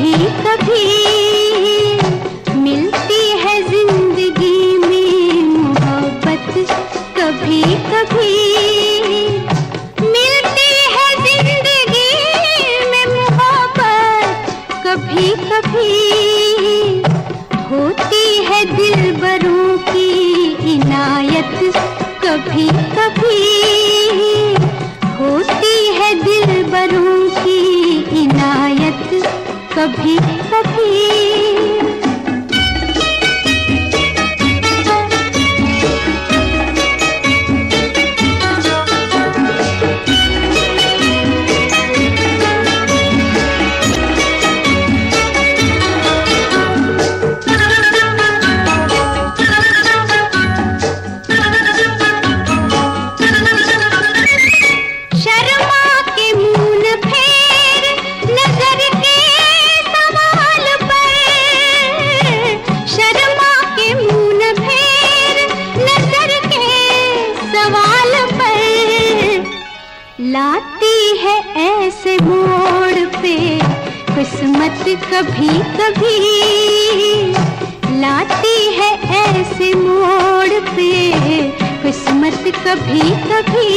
कभी कभी मिलती है जिंदगी में मोहब्बत, कभी कभी मिलती है जिंदगी में मोहब्बत, कभी कभी होती है दिलबरों की इनायत, कभी कभी होती है दिलबरों की इनायत, कभी कभी। लाती है ऐसे मोड़ पे किस्मत, कभी कभी लाती है ऐसे मोड़ पे किस्मत, कभी कभी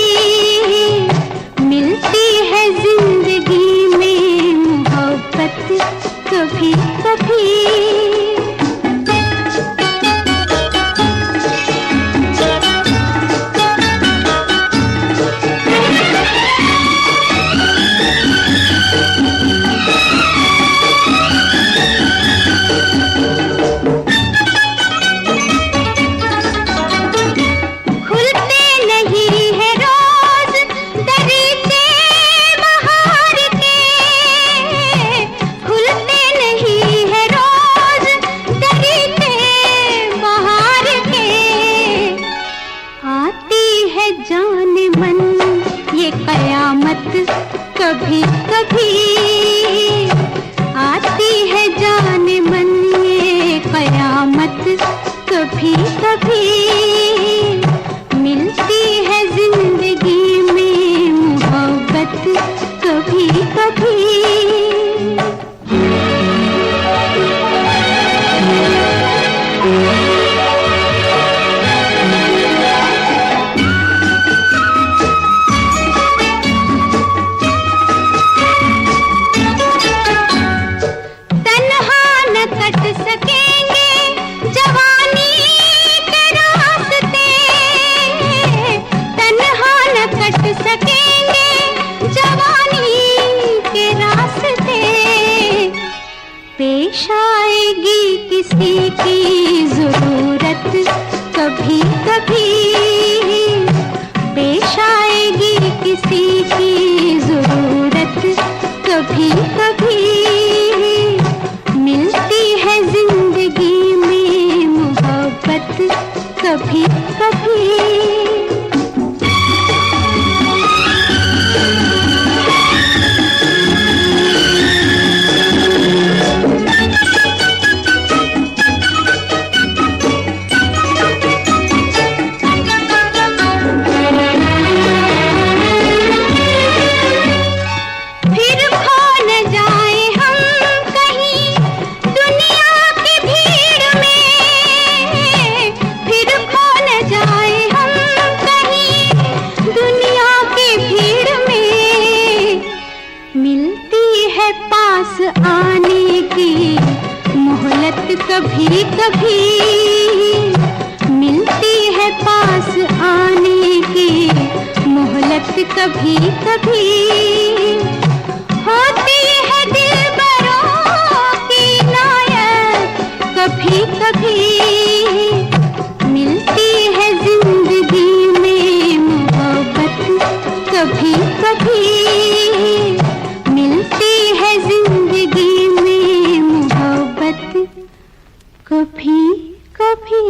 मिलती है जिंदगी में मोहब्बत, कभी कभी। जाने मन ये कयामत, कभी कभी आती है जाने मन ये कयामत, कभी कभी मिलती है जिंदगी में मोहब्बत, कभी कभी। पेश आएगी किसी की जरूरत, कभी कभी पेश आएगी किसी की जरूरत, कभी कभी मिलती है जिंदगी में मोहब्बत, कभी कभी। पास आने की मोहलत, कभी कभी मिलती है पास आने की मोहलत, कभी कभी होती है दिलबरों की इनायत, कभी कभी मिलती है जिंदगी में मोहब्बत, कभी कभी मिलती है जिंदगी में मोहब्बत, कभी कभी।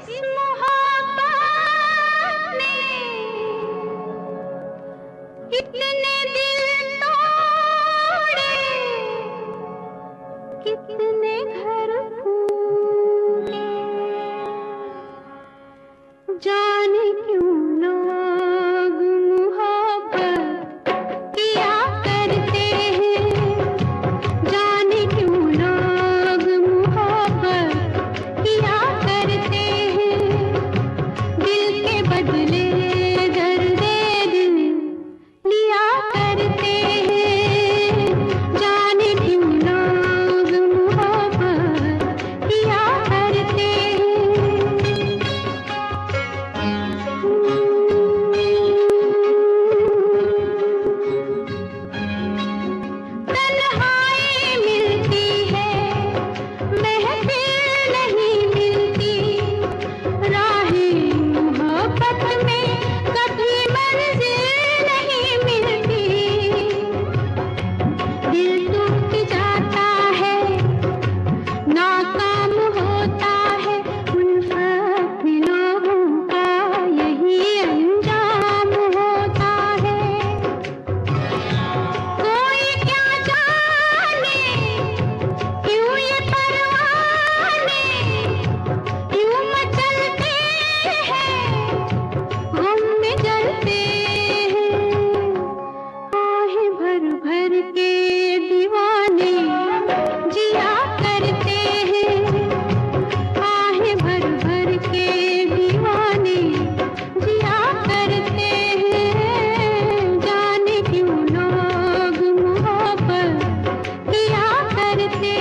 इस मोहब्बत ने कितने दिल तोड़े, कितने घर फूटे, जाने क्यों लोग मोहब्बत किया करते हैं, जाने क्यों लोग मोहब्बत किया करते हैं, दिल के बदले दर्दे दिल लिया करते हैं, जाने क्यों लोग मोहब्बत किया करते तन्हाई मिलती है, महफिल नहीं मिलती, राहें मोहब्बत में कभी मंजिल नहीं मिलती, दिल टूट जाता है, नाकाम होता है, उल्फत में लोगों का यही अंजाम होता है, कोई क्या जाने क्यों ये परवाने क्यों मचलते हैं, गम में जलते हैं, आहें भर भर के दीवाने जिया करते हैं, आहें भर भर के दीवाने जिया करते हैं, जाने क्यों लोग मोहब्बत किया करते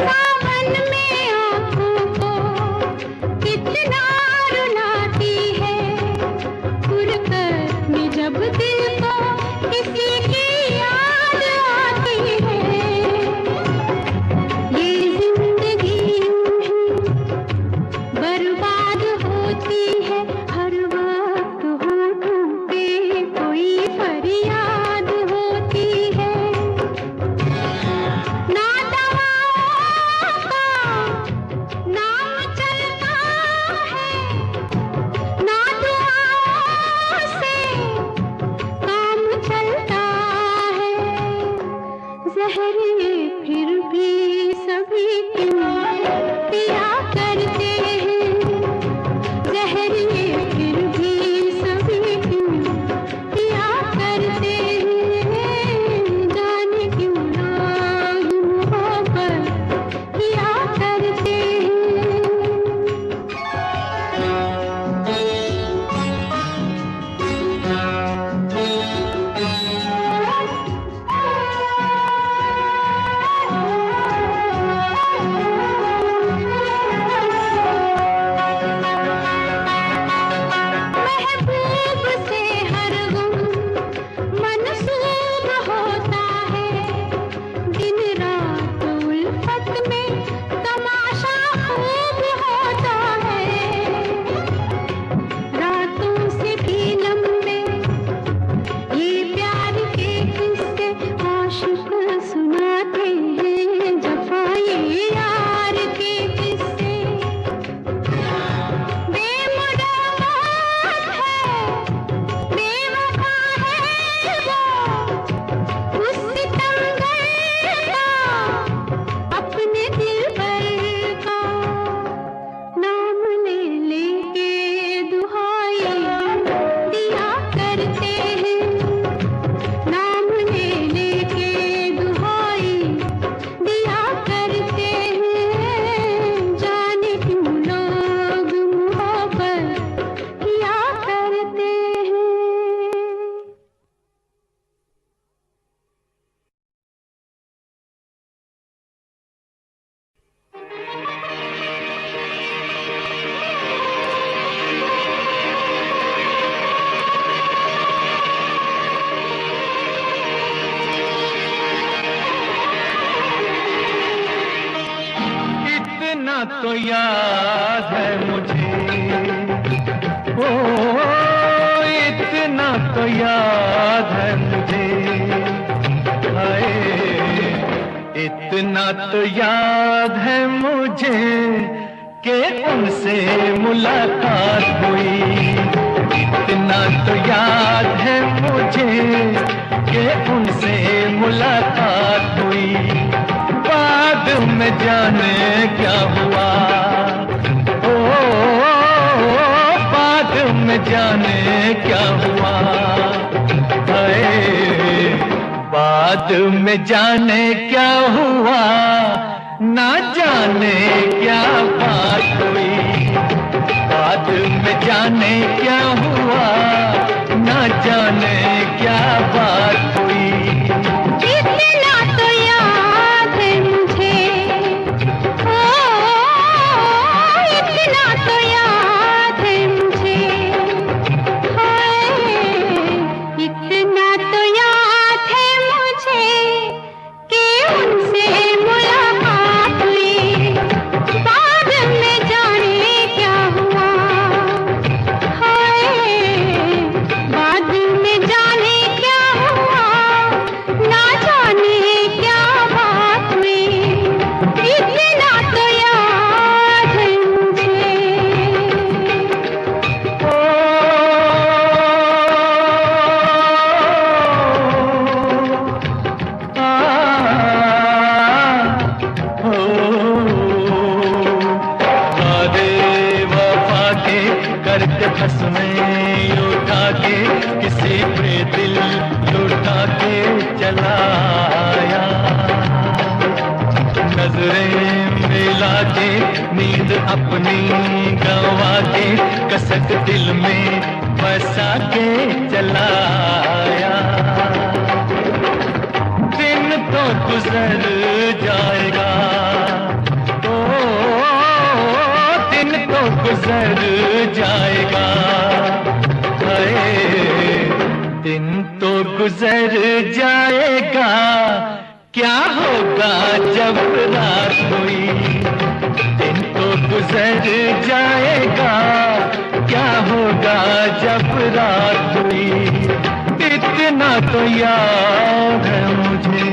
सावन में आँखों को कितना रुलाती है, फुरकत में जब दिल को किसी की याद आती है, ये जिंदगी यूं ही बर्बाद होती है, हर वक्त होठों पे कोई फरियाद होती है, ना दवाओं का नाम चलता है, ना दुआओं से काम चलता है, जहर ये फिर भी सभी क्यों पिया करते हैं, जहर ये फिर भी सभी क्यों पिया करते हैं, जाने क्यों लोग मोहब्बत किया करते हैं। तो याद है मुझे, ओ इतना तो याद है मुझे, हाय इतना तो याद है मुझे कि उनसे मुलाकात हुई। इतना तो याद है मुझे कि उनसे मुलाकात हुई। बाद में जाने क्या हुआ, ओ बाद में जाने क्या हुआ, हाय बाद में जाने क्या हुआ, ना जाने क्या बात हुई। बाद में जाने क्या हुआ, ना जाने क्या बात हुई। इतना तो याद है मुझे, ओ इतना तो याद है मुझे, हाय इतना तो याद है मुझे कि उनसे मुलाकात हुई। बाद में जाने क्या हुआ, हाय बाद में जाने क्या हुआ, ना जाने क्या बात हुई। इतना तो याद है मुझे। करके फसमें उठा के किसी पे दिल लुटा के चला आया। नजरें मिला के नींद अपनी गंवा के कसक दिल में बसा के चला आया। दिन तो गुजर जाएगा, ओ दिन तो गुजर जाएगा, हाय दिन तो गुजर जाएगा, क्या होगा जब रात हुई। दिन तो गुजर जाएगा, क्या होगा जब रात हुई। इतना तो याद है मुझे।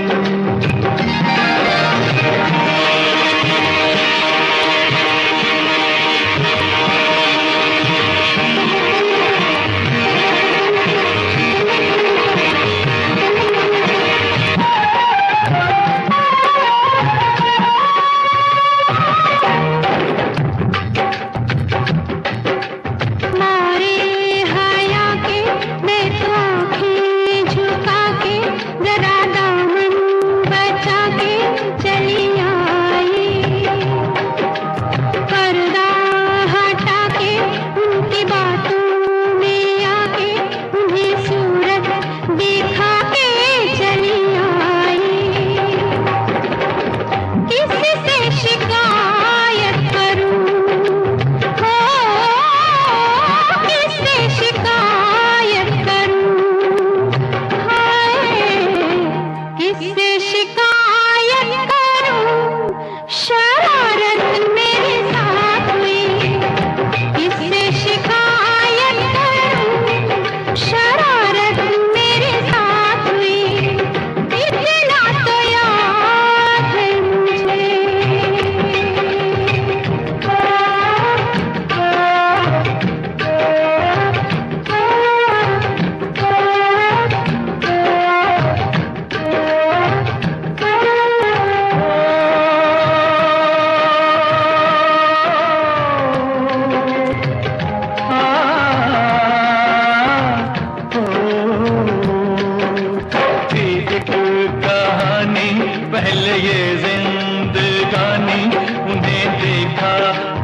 पहले ये जिंदगानी, उन्हें देखा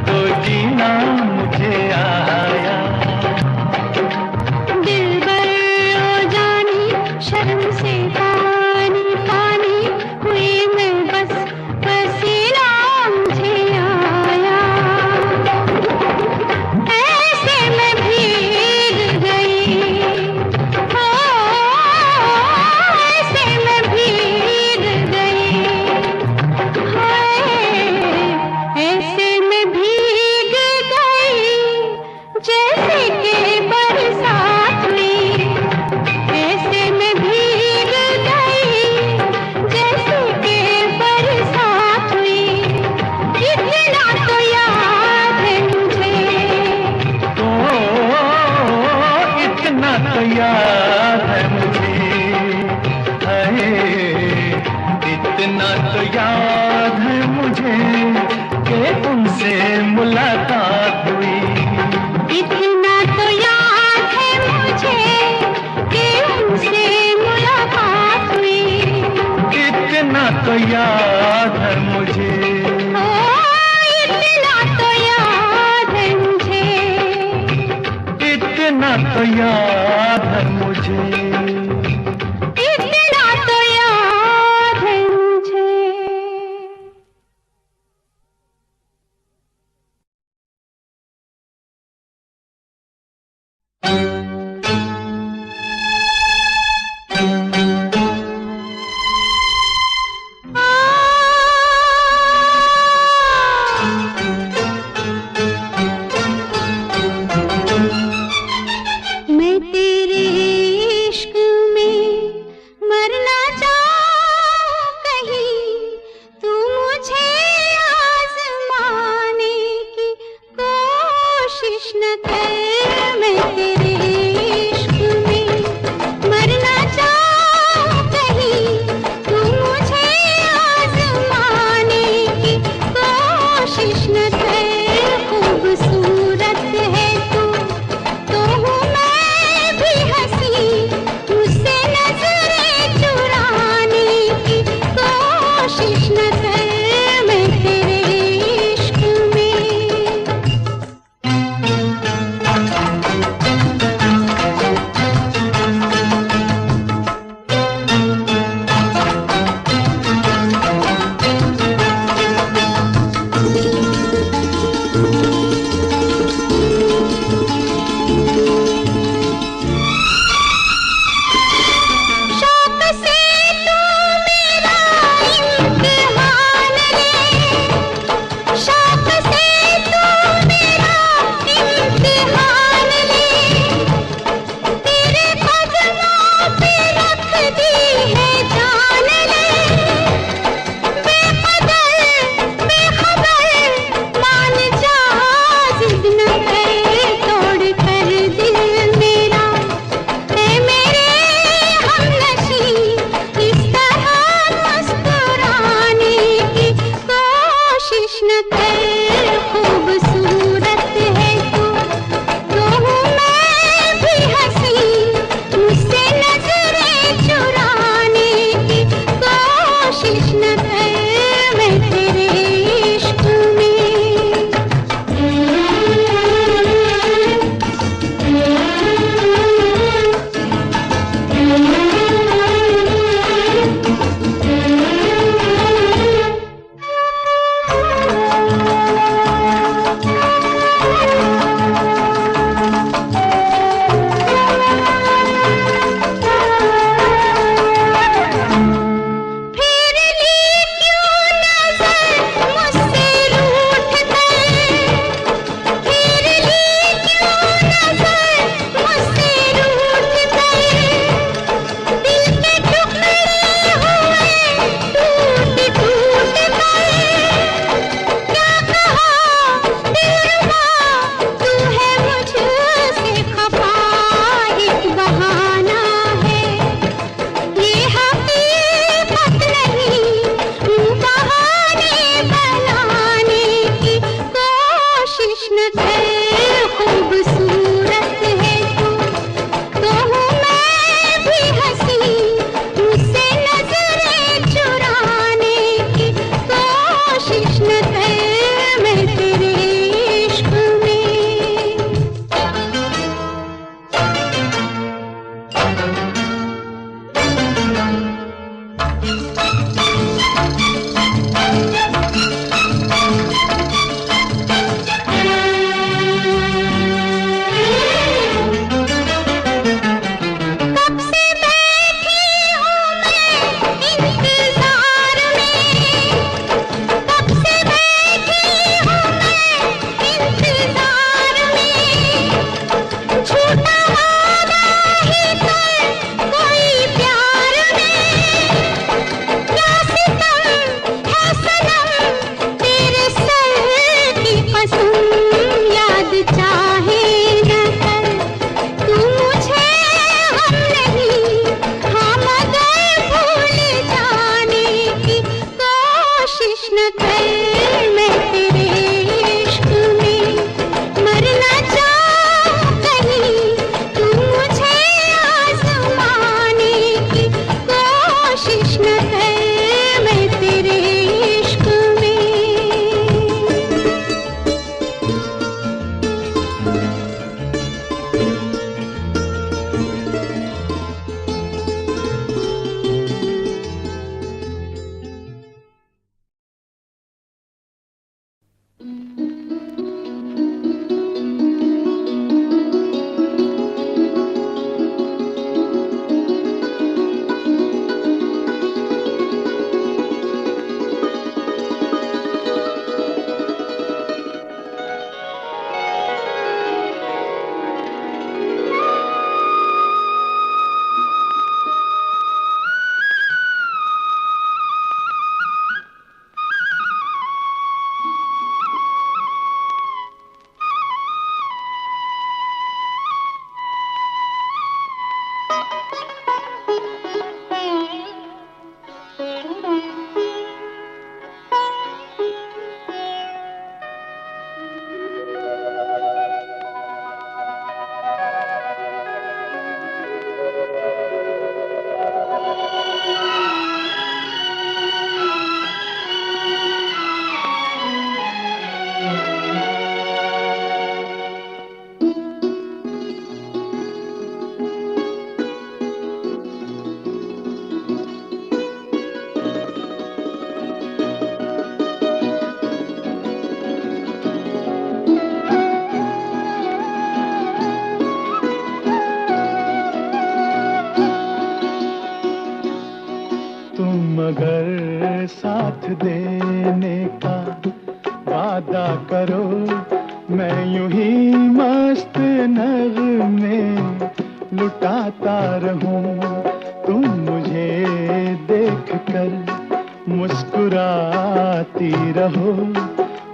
तो जीना मुझे आया। दिलबर ओ जानी शर्म से पानी पानी हुई मैं, बस पसीना मुझे आया। ऐसे मैं भीग गई, हो ऐसे मैं भीग गई, हाय ऐसे याद है मुझे कि उनसे मुलाकात हुई। इतना तो याद है मुझे कि उनसे मुलाकात हुई। इतना तो याद है मुझे, ओ, इतना तो याद है मुझे। इतना तो याद है मुझे। इतना तो याद है मुझे। मैं तेरे इश्क में मरना चाहूं कहीं, तू मुझे आज़माने की कोशिश न कर। मैं तेरे इश्क में मरना चाहूं कहीं, तू मुझे आज़माने की कोशिश न कर। खूबसूरत है तू तो हूँ मैं भी हंसी, मुझसे नजरें चुराने की कोशिश न कर। मैं तेरे इश्क में शौक से तू मेरा इम्तिहान कोशिश न कर मैं तेरे इश्क में मरना चाहूं कहीं तू मुझे आजमाने की कोशिश न कर मैं तेरे इश्क में। मगर साथ देने का वादा करो, मैं यूं ही मस्त नगमे लुटाता रहूं। तुम मुझे देख कर मुस्कुराती रहो,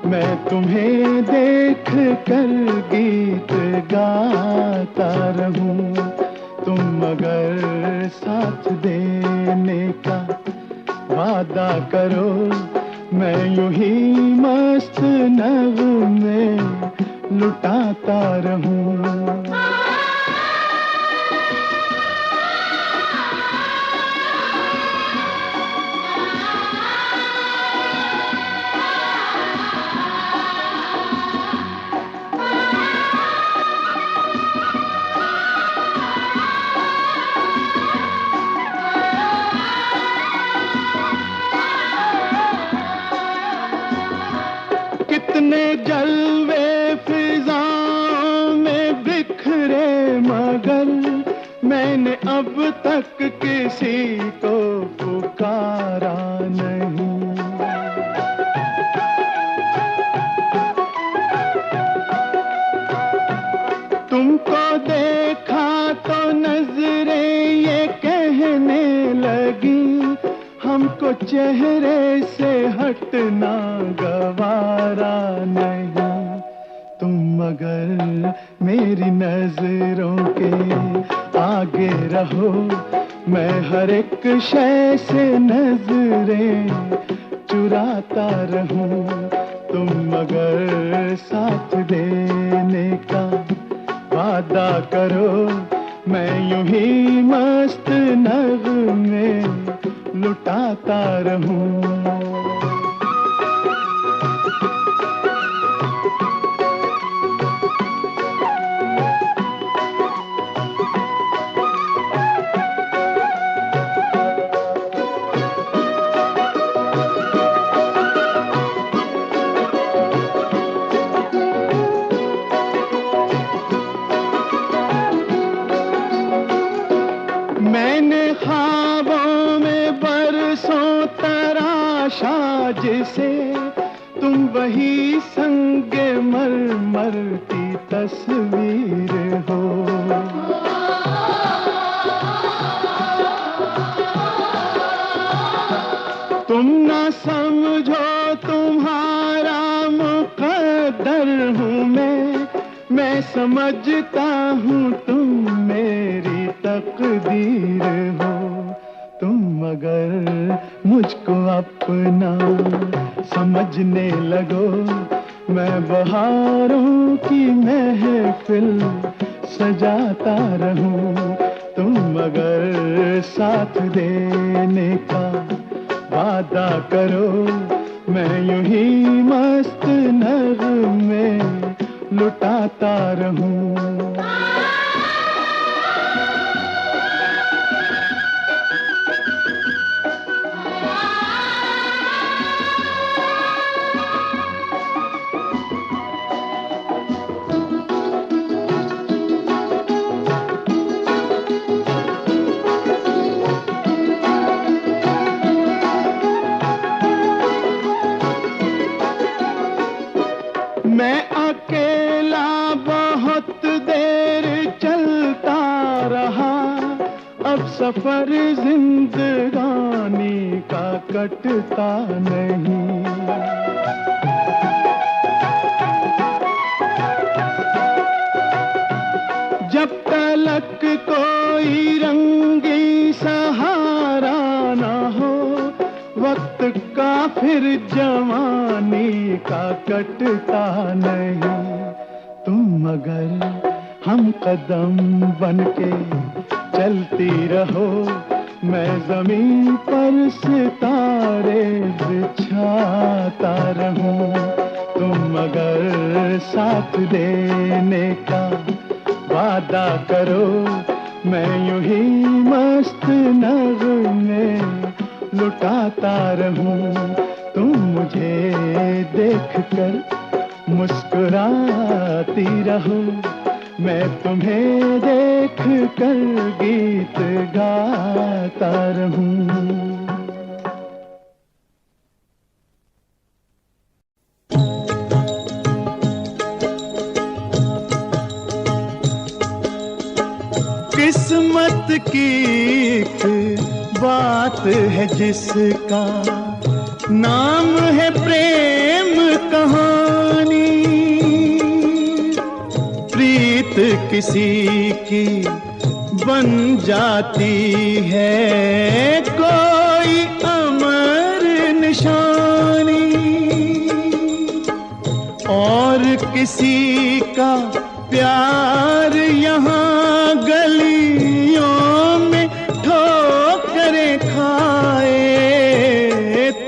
मैं तुम्हें देख कर गीत गाता रहूं। तुम मगर साथ देने का वादा करो, मैं यूं ही मस्त नगमे लुटाता रहूं। कितने जलवे फिजाओं में बिखरे, मगर मैंने अब तक किसी को पुकारा नहीं। तुमको देखा तो नजरें ये कहने लगी, हमको चेहरे से हटना गवारा नहीं। तुम मगर मेरी नजरों के आगे रहो, मैं हर एक शय से नजरें चुराता रहूं। तुम मगर साथ देने का वादा करो, मैं यूं ही मस्त नगमे लुटाता रहूं। मैंने ख्वाबों में बरसों तराशा जिसे, तुम वही संगे मरमर की तस्वीर हो। तुम ना समझो तुम्हारा मुकद्दर हूँ मैं समझता हूँ तुम मेरी तकदीर हो। तुम मगर मुझको अपना समझने लगो मैं बहारों की महफिल सजाता रहूं। तुम अगर साथ देने का वादा करो, मैं यूं ही मस्त नगमे लुटाता रहूं। मैं अकेला बहुत देर चलता रहा, अब सफर जिंदगानी का कटता नहीं। जब तलक कोई रंगी सहारा ना हो, वक्त का फिर जवानी का कटता नहीं। तुम अगर हम कदम बनके चलती रहो, मैं जमीन पर सितारे बिछाता रहूं। तुम अगर साथ देने का वादा करो, मैं यूं ही मस्त नगमे लुटाता रहूं। तुम मुझे देखकर मुस्कुराती रहो, मैं तुम्हें देखकर गीत गाता रहूं। किस्मत की एक बात है जिसका नाम है प्रेम कहानी। प्रीत किसी की बन जाती है कोई अमर निशानी, और किसी का प्यार यहाँ गलियों में ठोकरें खाए।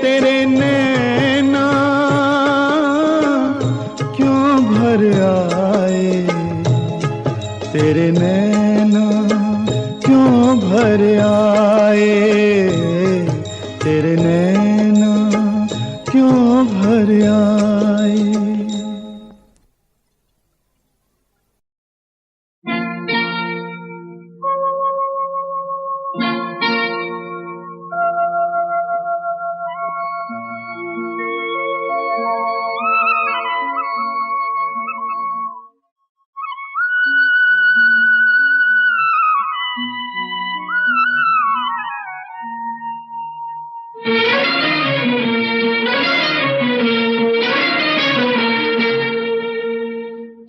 तेरे नैना क्यों भर आए, तेरे नैना क्यों भर आए, तेरे नैना क्यों भर आए।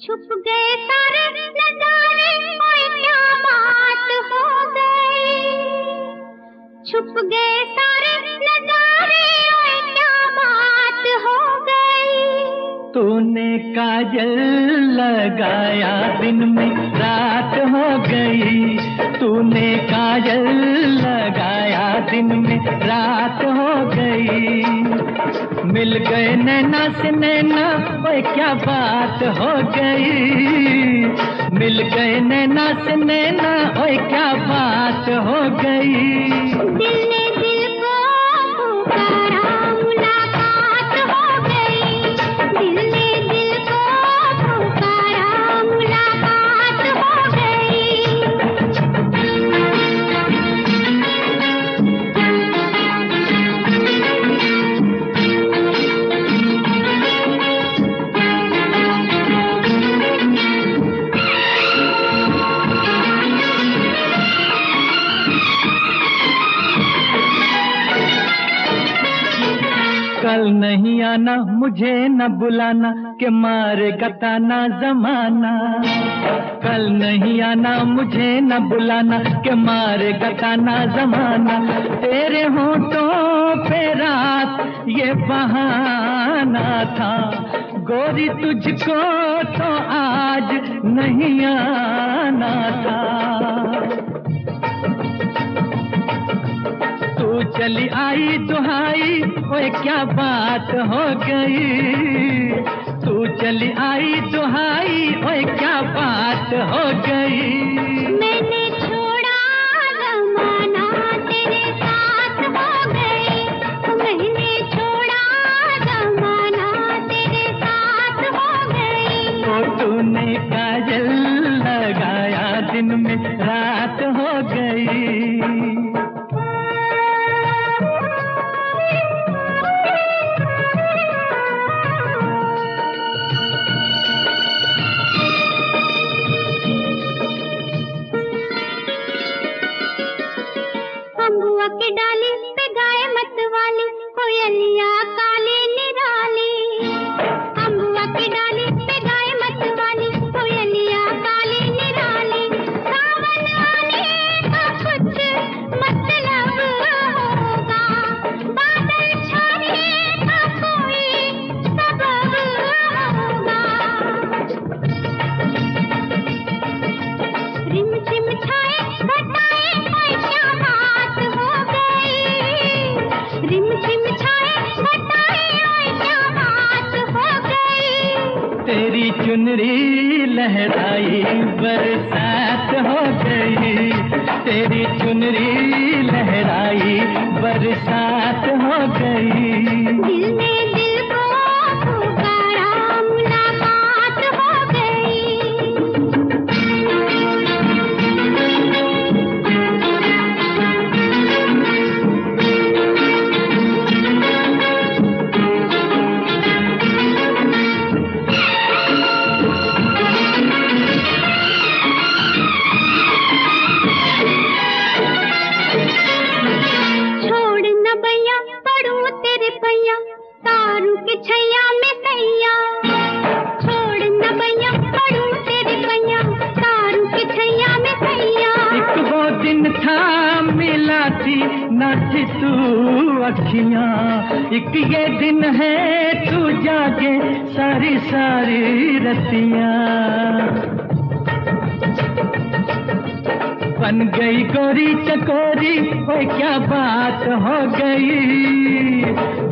छुप गए सारे नजारे, ओए क्या बात हो गई। छुप गए सारे नजारे, ओए क्या बात हो गई। तूने काजल लगाया दिन में रात हो गई, तूने काजल लगाया दिन में रात हो गई। मिल गए नैना से नैना, ओए क्या बात हो गई। मिल गए नैना से नैना, ओए क्या बात हो गई। दिल ने दिल को पुकारा, मुलाकात हो गई। दिल ने दिल को पुकारा, मुलाकात हो गई। कल नहीं आना, मुझे न बुलाना, के मारेगा ताना जमाना। कल नहीं आना, मुझे न बुलाना, के मारेगा ताना जमाना। तेरे होठों पे रात ये बहार आना था, गोरी तुझको तो आज नहीं आना था। तू चली आई दुहाई, ओए क्या बात हो गई। तू चली आई दुहाई, ओए क्या बात हो गई। मैंने छोड़ा ज़माना तेरे साथ हो गई, मैंने छोड़ा ज़माना तेरे साथ हो गई। तो तूने काजल लगाया दिन में रात हो गई। अम्बुआ की डाली पे गाय मत वाली, कोयलिया काली निराली। अम्बुआ की डाली पे गाय मत वाली, कोयलिया काली निराली। सावन आने का कुछ मतलब होगा, बादल छाने का कोई सबब होगा। रिमझिम छाए घटाए, ओए क्या बात हो गई। रिमझिम छाए घटाए, ओए क्या बात हो गई। तेरी चुनरी लहराई बरसात हो गई। तेरी चुनरी लहराई बरसात हो गई। दिल ने दिल को पुकारा, मुलाकात हो गई। छोड़ न भैया पड़ूं तेरे पैया, तारू के छैया में सैया। छोड़ न भैया पड़ूं तेरे पैया, तारू के छैया में सैया। एक वो दिन था मिला थी न थी तू अखियां, एक ये दिन है तू जागे सारी सारी रतियां। बन गई गोरी चकोरी, ओए क्या बात हो गई।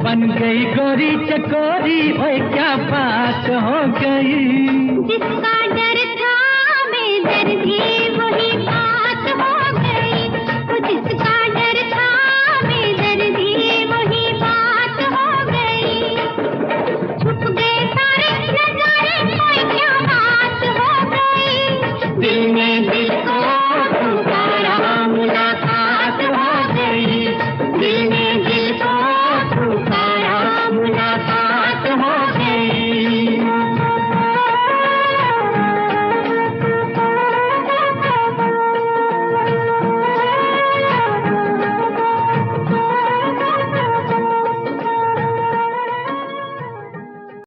बन गई गोरी चकोरी, ओए क्या बात हो गई। जिसका डर था बेदर्दी